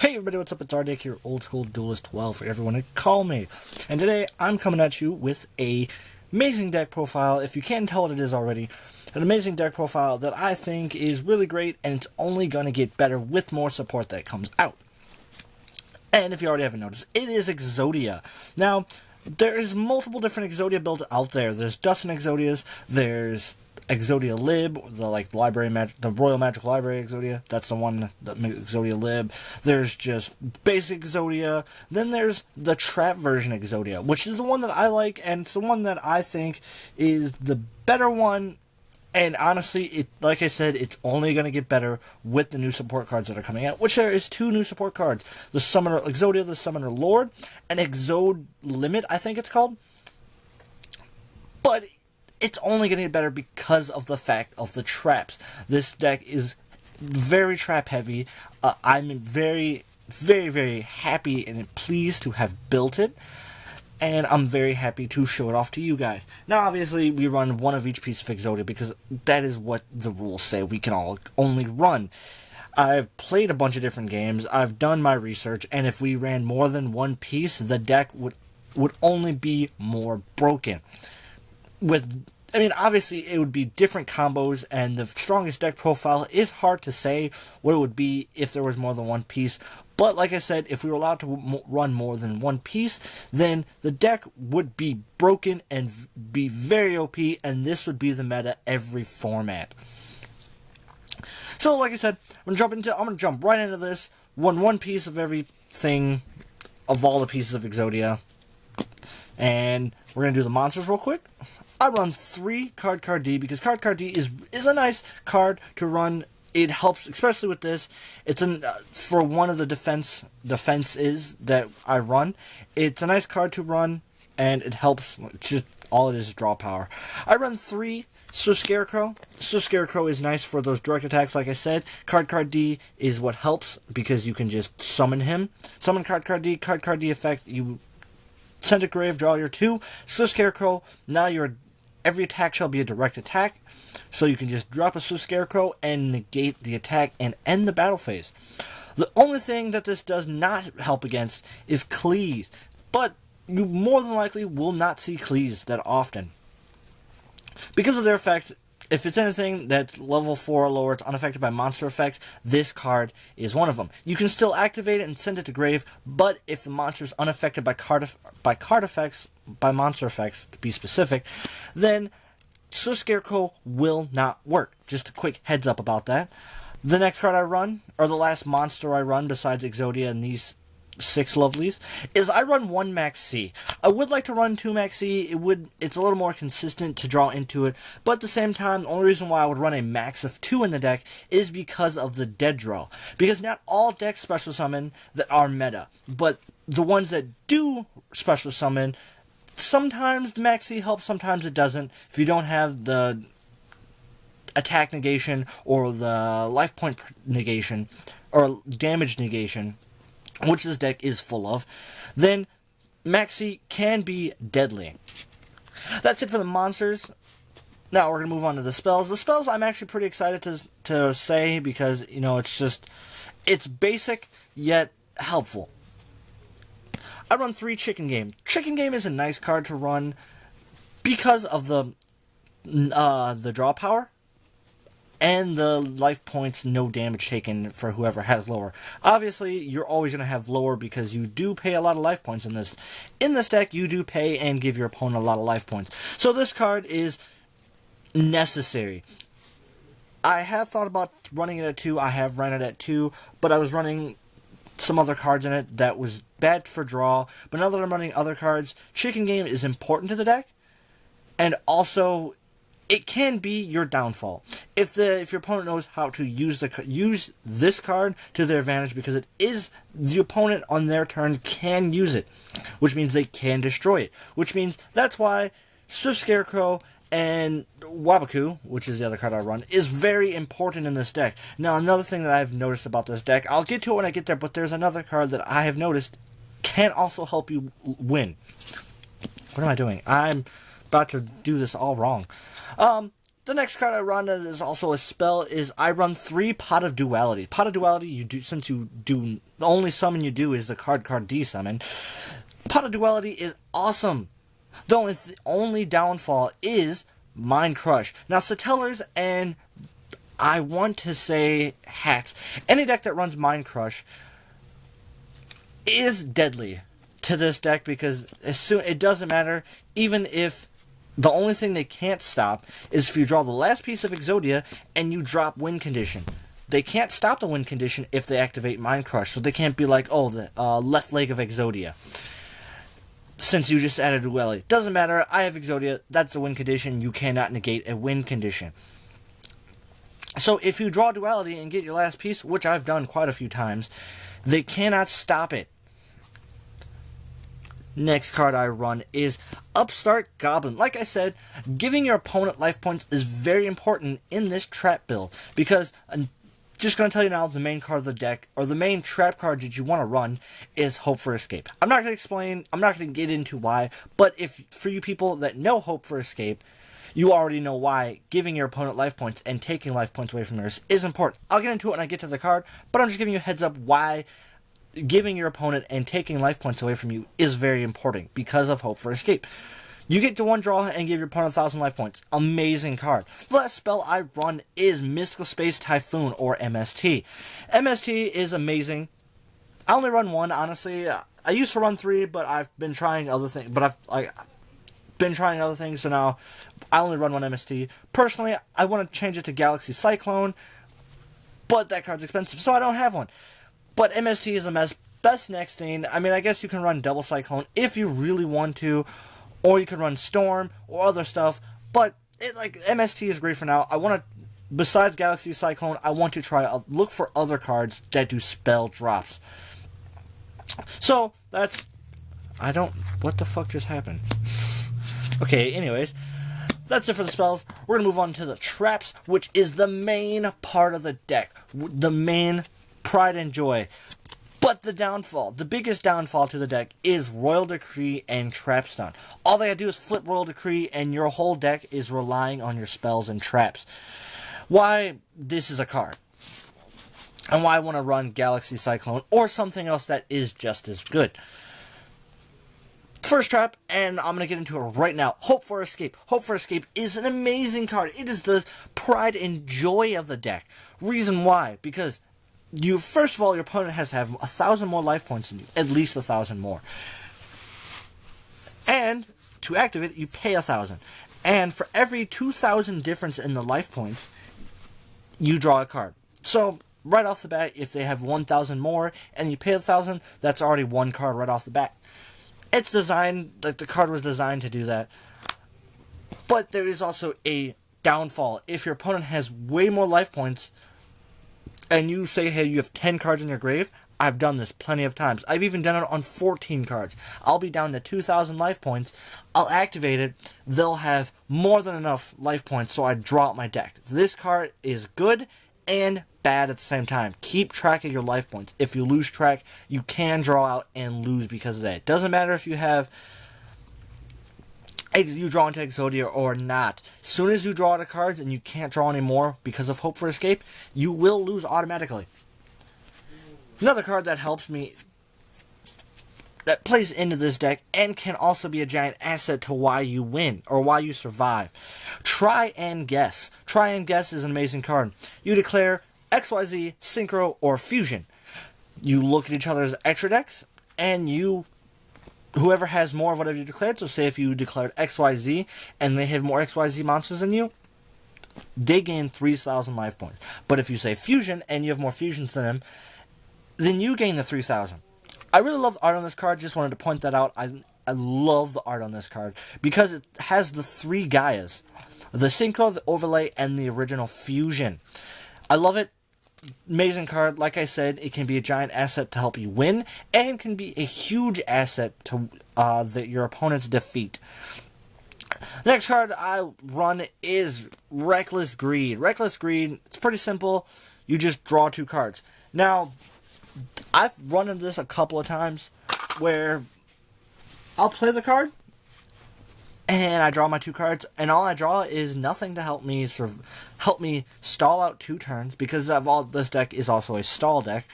Hey everybody, what's up? It's R-DiK here, old school duelist 12 for everyone to call me. And today I'm coming at you with a amazing deck profile. If you can't tell what it is already, an amazing deck profile that I think is really great, and it's only going to get better with more support that comes out. And if you already haven't noticed, it is Exodia. Now, there's multiple different Exodia builds out there. There's Dustin Exodias, there's Exodia Lib, the Royal Magic Library Exodia. That's the one, the Exodia Lib. There's just basic Exodia. Then there's the trap version Exodia, which is the one that I like, and it's the one that I think is the better one. And honestly, like I said, it's only going to get better with the new support cards that are coming out, which there is two new support cards. The Summoner Exodia, the Summoner Lord, and Exode Limit, I think it's called. But it's only going to get better because of the fact of the traps. This deck is very trap heavy. I'm very, very, very happy and pleased to have built it. And I'm very happy to show it off to you guys. Now, obviously, we run one of each piece of Exodia because that is what the rules say. We can all only run. I've played a bunch of different games. I've done my research. And if we ran more than one piece, the deck would only be more broken. Obviously, it would be different combos, and the strongest deck profile is hard to say what it would be if there was more than one piece. But, like I said, if we were allowed to run more than one piece, then the deck would be broken and be very OP, and this would be the meta every format. So, like I said, I'm going to jump right into this. One piece of everything, of all the pieces of Exodia. And we're going to do the monsters real quick. I run 3 R-DiK because R-DiK is a nice card to run. It helps, especially with this. It's for one of the defenses that I run. It's a nice card to run, and it helps. It's just all it is draw power. I run 3 Scarecrow. Scarecrow is nice for those direct attacks, like I said. R-DiK is what helps because you can just summon him. Summon R-DiK. R-DiK effect. You send a grave, draw your 2. Scarecrow. Now every attack shall be a direct attack. So you can just drop a Scarecrow and negate the attack and end the battle phase. The only thing that this does not help against is Cleese. But you more than likely will not see Cleese that often. Because of their effect, if it's anything that's level 4 or lower, it's unaffected by monster effects, this card is one of them. You can still activate it and send it to grave, but if the monster is unaffected by monster effects, to be specific, then Scarecrow will not work. Just a quick heads up about that. The next card I run, or the last monster I run besides Exodia and these 6 lovelies, is I run 1 Max C. I would like to run 2 Max C. It's a little more consistent to draw into it, but at the same time, the only reason why I would run a max of 2 in the deck is because of the dead draw. Because not all decks special summon that are meta, but the ones that do special summon, sometimes the Max C helps, sometimes it doesn't. If you don't have the attack negation or the life point negation or damage negation, which this deck is full of, then Max C can be deadly. That's it for the monsters. Now we're going to move on to the spells. The spells I'm actually pretty excited to say because, it's basic yet helpful. I run 3 Chicken Game. Chicken Game is a nice card to run because of the draw power and the life points, no damage taken for whoever has lower. Obviously, you're always going to have lower because you do pay a lot of life points in this. In this deck, you do pay and give your opponent a lot of life points. So this card is necessary. I have thought about running it at 2. I have run it at 2, but I was running some other cards in it that was bad for draw. But now that I'm running other cards, Chicken Game is important to the deck, and also it can be your downfall if your opponent knows how to use this card to their advantage, because it is the opponent on their turn can use it, which means they can destroy it. Which means that's why Scarecrow and Wabaku, which is the other card I run, is very important in this deck. Now, another thing that I've noticed about this deck, I'll get to it when I get there, but there's another card that I have noticed can also help you win. What am I doing? I'm about to do this all wrong. the next card I run that is also a spell is I run 3 Pot of Duality. Pot of Duality, you do, since you do, the only summon you do is the card D-summon. Pot of Duality is awesome. The only downfall is Mind Crush. Now, Satellars and I want to say Hats, any deck that runs Mind Crush is deadly to this deck, because it doesn't matter, even if the only thing they can't stop is if you draw the last piece of Exodia and you drop Win Condition. They can't stop the Win Condition if they activate Mind Crush, so they can't be like, oh, the left leg of Exodia, since you just added Duality. Doesn't matter, I have Exodia, that's a Win Condition, you cannot negate a Win Condition. So if you draw Duality and get your last piece, which I've done quite a few times, they cannot stop it. Next card I run is Upstart Goblin. Like I said, giving your opponent life points is very important in this trap build, because I'm just going to tell you now, the main card of the deck, or the main trap card that you want to run, is Hope for Escape. I'm not going to explain, I'm not going to get into why, but if for you people that know Hope for Escape, you already know why giving your opponent life points and taking life points away from theirs is important. I'll get into it when I get to the card, but I'm just giving you a heads up why giving your opponent and taking life points away from you is very important, because of Hope for Escape. You get to one draw and give your opponent 1,000 life points. Amazing card. The last spell I run is Mystical Space Typhoon, or MST. MST is amazing. I only run 1, honestly. I used to run 3, but I've been trying other things. So now I only run 1 MST. Personally, I want to change it to Galaxy Cyclone, but that card's expensive, so I don't have one. But MST is the best next thing. I mean, I guess you can run Double Cyclone if you really want to, or you can run Storm or other stuff. But MST is great for now. I want to, besides Galaxy Cyclone, I want to try look for other cards that do spell drops. So that's, what the fuck just happened? Okay, anyways, that's it for the spells. We're gonna move on to the traps, which is the main part of the deck, the main pride and joy. But the biggest downfall to the deck is Royal Decree and Trapstun. All they gotta do is flip Royal Decree and your whole deck is relying on your spells and traps. Why this is a card, and why I want to run Galaxy Cyclone or something else that is just as good. First trap, and I'm going to get into it right now, Hope for Escape. Hope for Escape is an amazing card. It is the pride and joy of the deck. Reason why? Because first of all, your opponent has to have 1,000 more life points than you. At least 1,000 more. And to activate it, you pay 1,000. And for every 2,000 difference in the life points, you draw a card. So, right off the bat, if they have 1,000 more and you pay 1,000, that's already one card right off the bat. It's designed, the card was designed to do that. But there is also a downfall. If your opponent has way more life points, and you say, hey, you have 10 cards in your grave, I've done this plenty of times. I've even done it on 14 cards. I'll be down to 2,000 life points. I'll activate it. They'll have more than enough life points, so I draw out my deck. This card is good and bad at the same time. Keep track of your life points. If you lose track, you can draw out and lose because of that. It doesn't matter if you draw into Exodia or not. As soon as you draw out of cards and you can't draw anymore because of Hope for Escape, you will lose automatically. Another card that helps me, that plays into this deck and can also be a giant asset to why you win or why you survive. Try and Guess. Try and Guess is an amazing card. You declare XYZ, Synchro, or Fusion. You look at each other's extra decks, and whoever has more of whatever you declared, so say if you declared XYZ and they have more XYZ monsters than you, they gain 3,000 life points. But if you say Fusion and you have more fusions than them, then you gain the 3,000. I really love the art on this card, just wanted to point that out. I love the art on this card because it has the 3 Gaias. The Synchro, the Overlay, and the original Fusion. I love it. Amazing card. Like I said, it can be a giant asset to help you win, and can be a huge asset to your opponent's defeat. The next card I run is Reckless Greed. Reckless Greed, it's pretty simple. You just draw 2 cards. Now, I've run into this a couple of times where I'll play the card, and I draw my 2 cards, and all I draw is nothing to help me stall out 2 turns, because this deck is also a stall deck.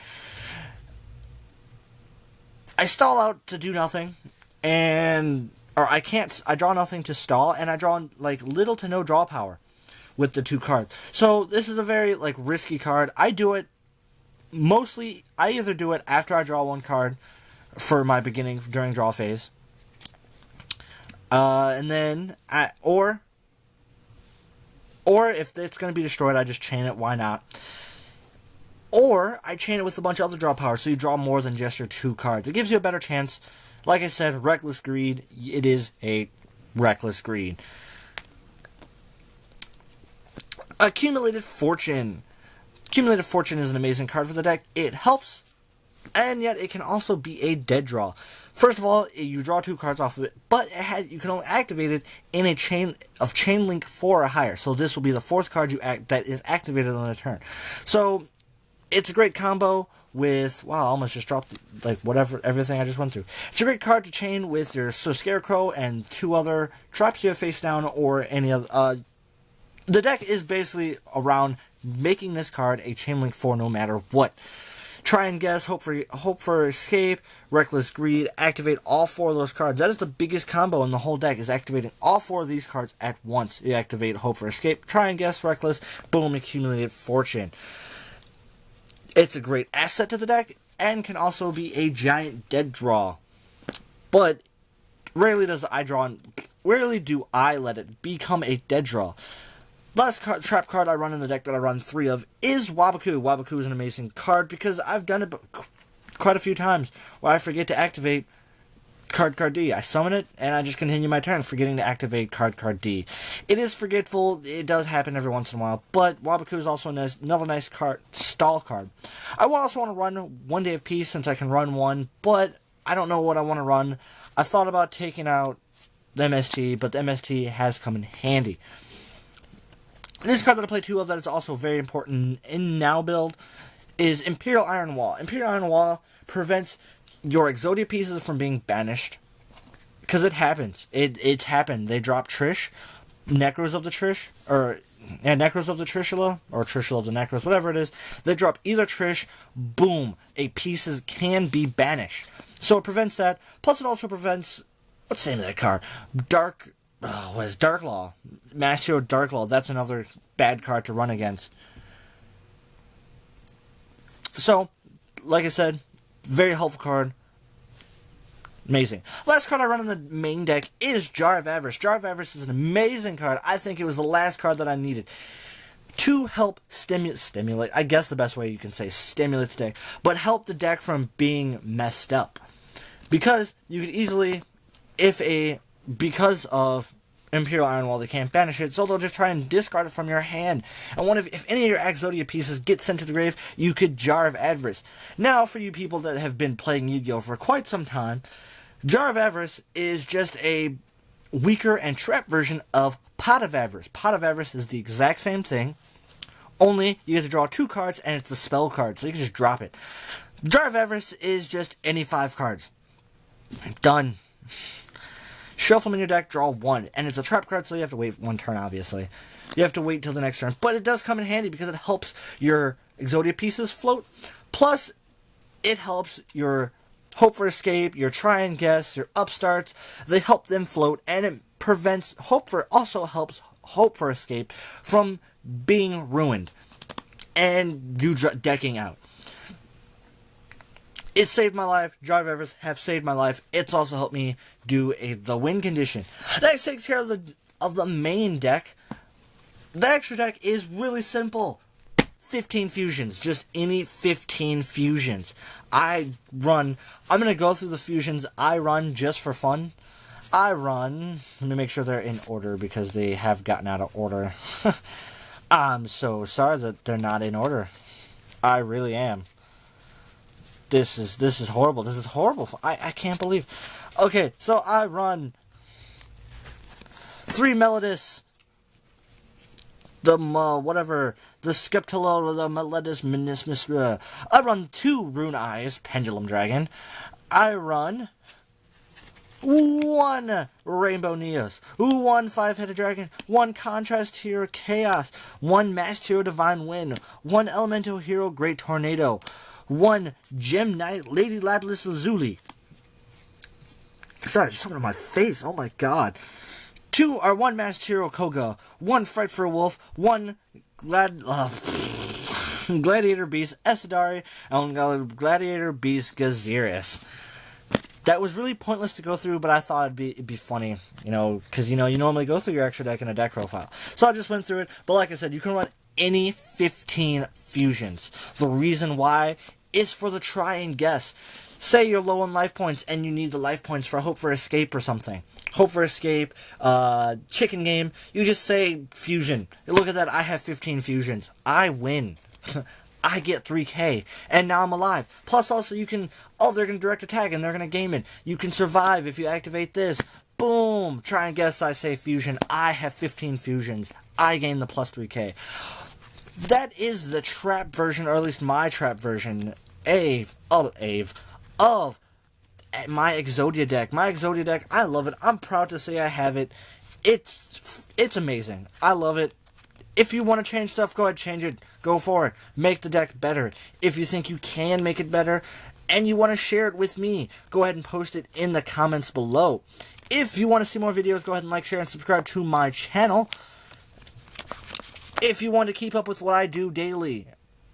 I stall out to do nothing, or I draw nothing to stall, and I draw like little to no draw power with the 2 cards. So this is a very like risky card. I do it mostly, I either do it after I draw 1 card for my beginning during draw phase, and then or if it's going to be destroyed, I just chain it. Why not? Or I chain it with a bunch of other draw power, so you draw more than just your 2 cards. It gives you a better chance. Like I said, Reckless Greed. It is a Reckless Greed. Accumulated Fortune. Accumulated Fortune is an amazing card for the deck. It helps, and yet it can also be a dead draw. First of all, you draw 2 cards off of it, but you can only activate it in a chain link 4 or higher. So this will be the 4th card that is activated on a turn. So it's a great combo with, wow, I almost just dropped like everything I just went through. It's a great card to chain with your Scarecrow and 2 other traps you have face down, or any other. The deck is basically around making this card a chain link 4 no matter what. Try and Guess, Hope for Escape, Reckless Greed, activate all 4 of those cards. That is the biggest combo in the whole deck, is activating all 4 of these cards at once. You activate Hope for Escape, Try and Guess, Reckless, boom, Accumulated Fortune. It's a great asset to the deck, and can also be a giant dead draw. But rarely do I let it become a dead draw. Last trap card I run in the deck that I run 3 of is Waboku. Waboku is an amazing card because I've done it quite a few times where I forget to activate card D. I summon it, and I just continue my turn, forgetting to activate card D. It is forgetful. It does happen every once in a while, but Waboku is also another nice card, stall card. I also want to run 1 Day of Peace, since I can run 1, but I don't know what I want to run. I thought about taking out the MST, but the MST has come in handy. This card that I play 2 of that is also very important in now build is Imperial Iron Wall. Imperial Iron Wall prevents your Exodia pieces from being banished, because it happens. It's happened. They drop Trish, Necros of the Trish, Necros of the Trishula, or Trishula of the Necros, whatever it is. They drop either Trish, boom, a pieces can be banished. So it prevents that. Plus it also prevents, what's the name of that card? Darklaw. Master Darklaw. That's another bad card to run against. So, like I said, very helpful card. Amazing. Last card I run in the main deck is Jar of Avarice. Jar of Avarice is an amazing card. I think it was the last card that I needed to help stimulate, I guess the best way you can say stimulate the deck, but help the deck from being messed up. Because you could easily, because of Imperial Iron Wall, they can't banish it, so they'll just try and discard it from your hand. And if any of your Exodia pieces get sent to the grave, you could Jar of Avarice. Now, for you people that have been playing Yu-Gi-Oh! For quite some time, Jar of Avarice is just a weaker and trap version of Pot of Avarice. Pot of Avarice is the exact same thing, only you get to draw 2 cards, and it's a spell card, so you can just drop it. Jar of Avarice is just any 5 cards. Done. Shuffle them in your deck, draw 1. And it's a trap card, so you have to wait 1 turn, obviously. You have to wait till the next turn. But it does come in handy because it helps your Exodia pieces float. Plus, it helps your Hope for Escape, your Try and Guess, your Upstarts. They help them float, and it prevents also helps Hope for Escape from being ruined and you decking out. It saved my life. Jar of Avarice have saved my life. It's also helped me do the win condition. That takes care of the main deck. The extra deck is really simple. 15 fusions. Just any 15 fusions. I'm going to go through the fusions I run just for fun. Let me make sure they're in order because they have gotten out of order. I'm so sorry that they're not in order. I really am. This is horrible. This is horrible. I can't believe. Okay, so I run 3 Melodis, the Skeptilo, the Melodis Minismus. I run 2 Rune Eyes, Pendulum Dragon. I run 1 Rainbow Neos, 1 5-headed dragon, 1 Contrast Hero Chaos, 1 Masked Hero Divine Wind, 1 Elemental Hero Great Tornado, 1 Gem Knight Lady Lapis Lazuli. Sorry, just something on my face. Oh my god. 1 Masked Hero Koga, 1 Frightful Wolf, 1 Gladiator Beast Esadari, and 1 Gladiator Beast Gaziris. That was really pointless to go through, but I thought it'd be funny, because, you normally go through your extra deck in a deck profile. So I just went through it, but like I said, you can run any 15 fusions. The reason why is for the try and guess. Say you're low on life points and you need the life points for Hope for Escape or something. Hope for Escape, chicken game, you just say fusion. Look at that, I have 15 fusions. I win. I get 3k, and now I'm alive. Plus, also, you can, they're going to direct attack, and they're going to game it. You can survive if you activate this. Boom! Try and guess, I say fusion. I have 15 fusions. I gain the plus 3k. That is the trap version, or at least my trap version, of my Exodia deck. My Exodia deck, I love it. I'm proud to say I have it. It's amazing. I love it. If you want to change stuff, go ahead, change it. Go for it. Make the deck better. If you think you can make it better, and you want to share it with me, go ahead and post it in the comments below. If you want to see more videos, go ahead and like, share, and subscribe to my channel. If you want to keep up with what I do daily,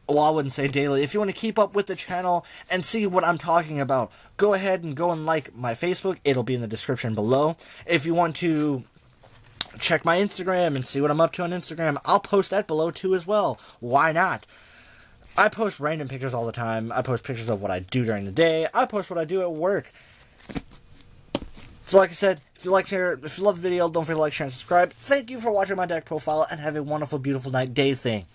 well, I wouldn't say daily. If you want to keep up with the channel and see what I'm talking about, go ahead and go and like my Facebook. It'll be in the description below. If you want to check my Instagram and see what I'm up to on Instagram, I'll post that below too as well. Why not? I post random pictures all the time. I post pictures of what I do during the day. I post what I do at work. So like I said, if you love the video, don't forget to like, share, and subscribe. Thank you for watching my deck profile, and have a wonderful, beautiful night, day thing.